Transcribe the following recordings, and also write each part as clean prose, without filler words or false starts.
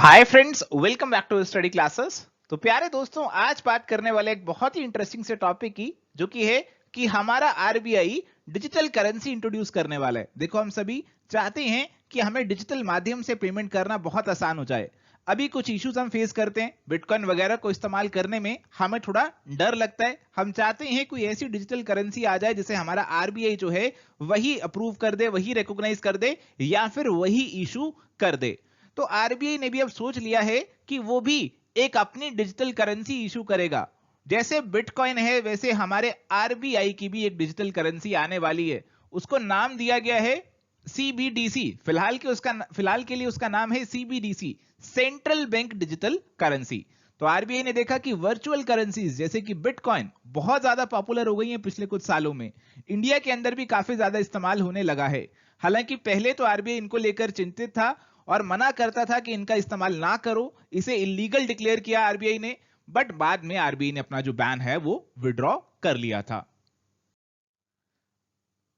Hi friends, welcome back to study classes. तो प्यारे दोस्तों, आज बात करने वाले एक बहुत ही इंटरेस्टिंग से टॉपिक की, जो कि है कि हमारा आरबीआई डिजिटल करेंसी इंट्रोड्यूस करने वाला है। देखो, हम सभी चाहते हैं कि हमें डिजिटल माध्यम से पेमेंट करना बहुत आसान हो जाए। अभी कुछ इश्यूज हम फेस करते हैं, बिटकॉइन वगैरह को इस्तेमाल करने में हमें थोड़ा डर लगता है। हम चाहते हैं कोई ऐसी डिजिटल करेंसी आ जाए जिसे हमारा आरबीआई जो है वही अप्रूव कर दे, वही रिकॉग्नाइज कर दे या फिर वही इशू कर दे। तो आरबीआई ने भी अब सोच लिया है कि वो भी एक अपनी डिजिटल करेंसी इशू करेगा। जैसे बिटकॉइन है, वैसे हमारे आरबीआई की भी एक डिजिटल करेंसी आने वाली है। उसको नाम दिया गया है सीबीडीसी। फिलहाल के लिए उसका नाम है CBDC, central bank digital currency. तो आरबीआई ने देखा कि वर्चुअल करेंसीज जैसे कि बिटकॉइन बहुत ज्यादा पॉपुलर हो गई हैं पिछले कुछ सालों में। इंडिया के अंदर भी काफी ज्यादा इस्तेमाल होने लगा है। हालांकि पहले तो आरबीआई इनको लेकर चिंतित था और मना करता था कि इनका इस्तेमाल ना करो, इसे इलीगल डिक्लेयर किया आरबीआई ने। बट बाद में आरबीआई ने अपना जो बैन है वो विड्रॉ कर लिया था।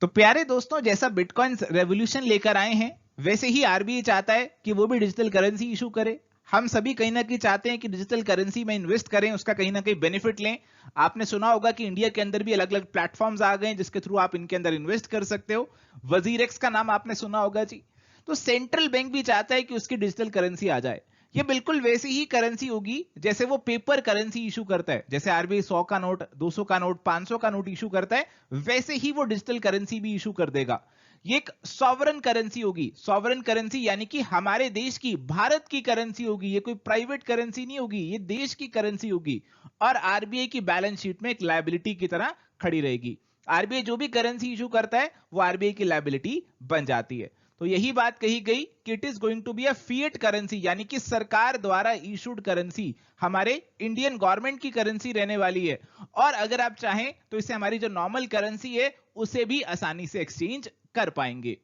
तो प्यारे दोस्तों, जैसा बिटकॉइन रेवोल्यूशन लेकर आए हैं, वैसे ही आरबीआई चाहता है कि वो भी डिजिटल करेंसी इशू करे। हम सभी कहीं ना कहीं चाहते हैं कि डिजिटल करेंसी में इन्वेस्ट करें, उसका कहीं ना कहीं बेनिफिट लें। आपने सुना होगा कि इंडिया के अंदर भी अलग अलग प्लेटफॉर्म्स आ गए हैं जिसके थ्रू आप इनके अंदर इन्वेस्ट कर सकते हो। वजीरेक्स का नाम आपने सुना होगा जी। तो सेंट्रल बैंक भी चाहता है कि उसकी डिजिटल करेंसी आ जाए। ये बिल्कुल वैसी ही करेंसी होगी जैसे वो पेपर करेंसी इशू करता है। जैसे आरबीआई 100 का नोट, 200 का नोट, 500 का नोट इशू करता है, वैसे ही वो डिजिटल करेंसी भी इशू कर देगा। ये एक सॉवरन करेंसी होगी। सॉवरन करेंसी यानी कि हमारे देश की, भारत की करेंसी होगी। ये कोई प्राइवेट करेंसी नहीं होगी, ये देश की करेंसी होगी। और आरबीआई की बैलेंस शीट में एक लायबिलिटी की तरह खड़ी रहेगी। आरबीआई जो भी करेंसी इशू करता है वो आरबीआई की लायबिलिटी बन जाती है। तो यही बात कही गई कि it is going to be a fiat currency, यानी कि सरकार द्वारा इशूड करेंसी, हमारे इंडियन गवर्नमेंट की करेंसी रहने वाली है। और अगर आप चाहें तो इसे हमारी जो नॉर्मल करेंसी है उसे भी आसानी से एक्सचेंज कर पाएंगे।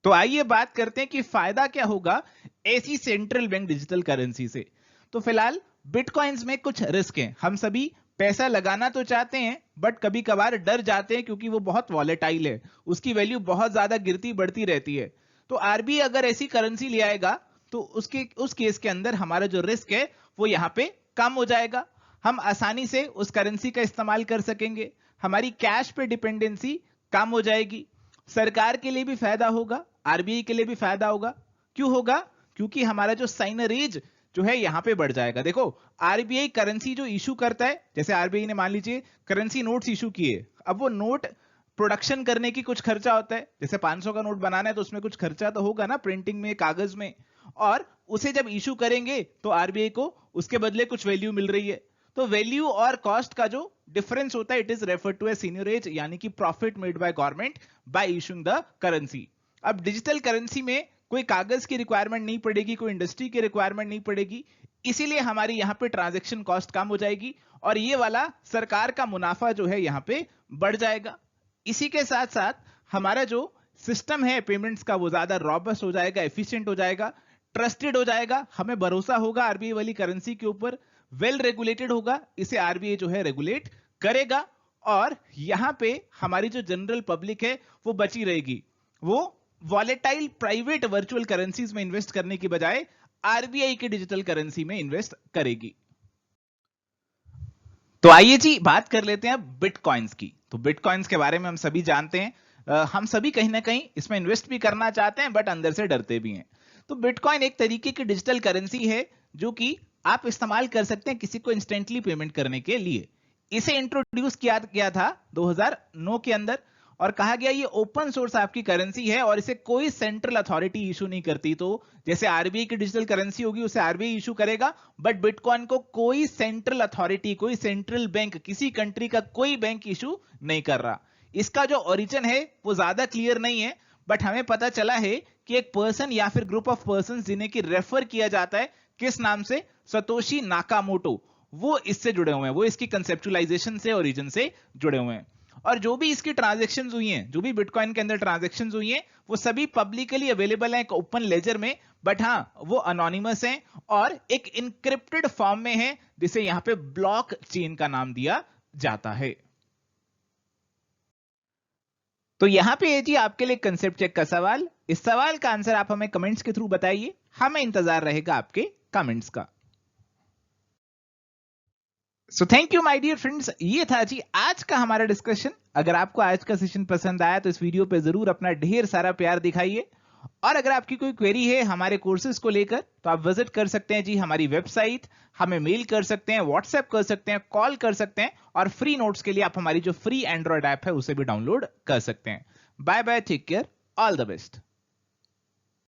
तो आइए बात करते हैं कि फायदा क्या होगा ऐसी सेंट्रल बैंक डिजिटल करेंसी से। तो फिलहाल बिटकॉइंस में कुछ रिस्क हैं। हम सभी पैसा लगाना तो चाहते हैं, बट कभी कभार डर जाते हैं क्योंकि वो बहुत वॉलेटाइल है, उसकी वैल्यू बहुत ज्यादा गिरती बढ़ती रहती है। तो आरबीआई अगर ऐसी करेंसी ले आएगा तो उस केस के अंदर हमारा जो रिस्क है वो यहां पे कम हो जाएगा। हम आसानी से उस करेंसी का इस्तेमाल कर सकेंगे। हमारी कैश पे डिपेंडेंसी कम हो जाएगी। सरकार के लिए भी फायदा होगा, आरबीआई के लिए भी फायदा होगा। क्यों होगा? क्योंकि हमारा जो साइनरेज जो है यहां पे बढ़ जाएगा। देखो, आरबीआई करेंसी जो इशू करता है, जैसे आरबीआई ने मान लीजिए करेंसी नोट्स इशू किए, अब वो नोट प्रोडक्शन करने की कुछ खर्चा होता है। जैसे 500 का नोट बनाना है तो उसमें कुछ खर्चा तो होगा ना, प्रिंटिंग में, कागज में। और उसे जब इशू करेंगे तो आरबीआई को उसके बदले कुछ वैल्यू मिल रही है। तो वैल्यू और कॉस्ट का जो डिफरेंस होता है, इट इज रेफर्ड टू ए सीनियरेज, यानी कि profit made by government by issuing the currency. अब डिजिटल करेंसी में कोई कागज की रिक्वायरमेंट नहीं पड़ेगी, कोई इंडस्ट्री की रिक्वायरमेंट नहीं पड़ेगी, इसीलिए हमारी यहां पे ट्रांजैक्शन कॉस्ट कम हो जाएगी और ये वाला सरकार का मुनाफा जो है यहां पे बढ़ जाएगा। इसी के साथ साथ हमारा जो सिस्टम है पेमेंट्स का वो ज्यादा रॉबस्ट हो जाएगा, एफिशिएंट हो जाएगा, ट्रस्टेड हो जाएगा। हमें भरोसा होगा आरबीआई वाली करेंसी के ऊपर। वेल रेगुलेटेड होगा, इसे आरबीआई जो है रेगुलेट करेगा। और यहां पे हमारी जो जनरल पब्लिक है वो बची रहेगी। वो वॉलेटाइल प्राइवेट वर्चुअल करेंसीज में इन्वेस्ट करने की बजाय आरबीआई की डिजिटल करेंसी में इन्वेस्ट करेगी। तो आइए जी बात कर लेते हैं बिटकॉइंस की। तो बिटकॉइंस के बारे में हम सभी जानते हैं। हम सभी कहीं ना कहीं इसमें इन्वेस्ट भी करना चाहते हैं, बट अंदर से डरते भी हैं। तो बिटकॉइन एक तरीके की डिजिटल करेंसी है जो कि आप इस्तेमाल कर सकते हैं किसी को इंस्टेंटली पेमेंट करने के लिए। इसे इंट्रोड्यूस किया गया था 2009 के अंदर और कहा गया ये ओपन सोर्स आपकी करेंसी है और इसे कोई सेंट्रल अथॉरिटी इशू नहीं करती। तो जैसे आरबीआई की डिजिटल करेंसी होगी उसे आरबीआई इशू करेगा, बट बिटकॉइन को कोई सेंट्रल अथॉरिटी, कोई सेंट्रल बैंक, किसी कंट्री का कोई बैंक इशू नहीं कर रहा। इसका जो ओरिजिन है वो ज्यादा क्लियर नहीं है, बट हमें पता चला है कि एक पर्सन या फिर ग्रुप ऑफ पर्सन जिन्हें की रेफर किया जाता है, किस नाम से? सतोशी नाकामोटो, वो इससे जुड़े हुए हैं, वो इसकी कंसेप्चुलाइजेशन से, ओरिजिन से जुड़े हुए हैं। और जो भी इसकी ट्रांजैक्शंस हुई हैं, जो भी बिटकॉइन के अंदर ट्रांजैक्शंस हुई हैं, वो सभी पब्लिकली अवेलेबल हैं एक ओपन लेजर में। बट हाँ, वो अनोनिमस हैं और एक इनक्रिप्टेड फॉर्म में है, जिसे यहां पे ब्लॉक चेन का नाम दिया जाता है। तो यहां पे है जी आपके लिए कंसेप्ट चेक का सवाल। इस सवाल का आंसर आप हमें कमेंट्स के थ्रू बताइए, हमें इंतजार रहेगा आपके कमेंट्स का। So thank you my dear friends, ये था जी आज का हमारा डिस्कशन। अगर आपको आज का सेशन पसंद आया तो इस वीडियो पे जरूर अपना ढेर सारा प्यार दिखाइए, और अगर आपकी कोई क्वेरी है हमारे कोर्सेज को लेकर तो आप विजिट कर सकते हैं जी हमारी वेबसाइट, हमें मेल कर सकते हैं, व्हाट्सएप कर सकते हैं, कॉल कर सकते हैं, और फ्री नोट्स के लिए आप हमारी जो फ्री एंड्रॉइड ऐप है उसे भी डाउनलोड कर सकते हैं। Bye bye, take care, all the best.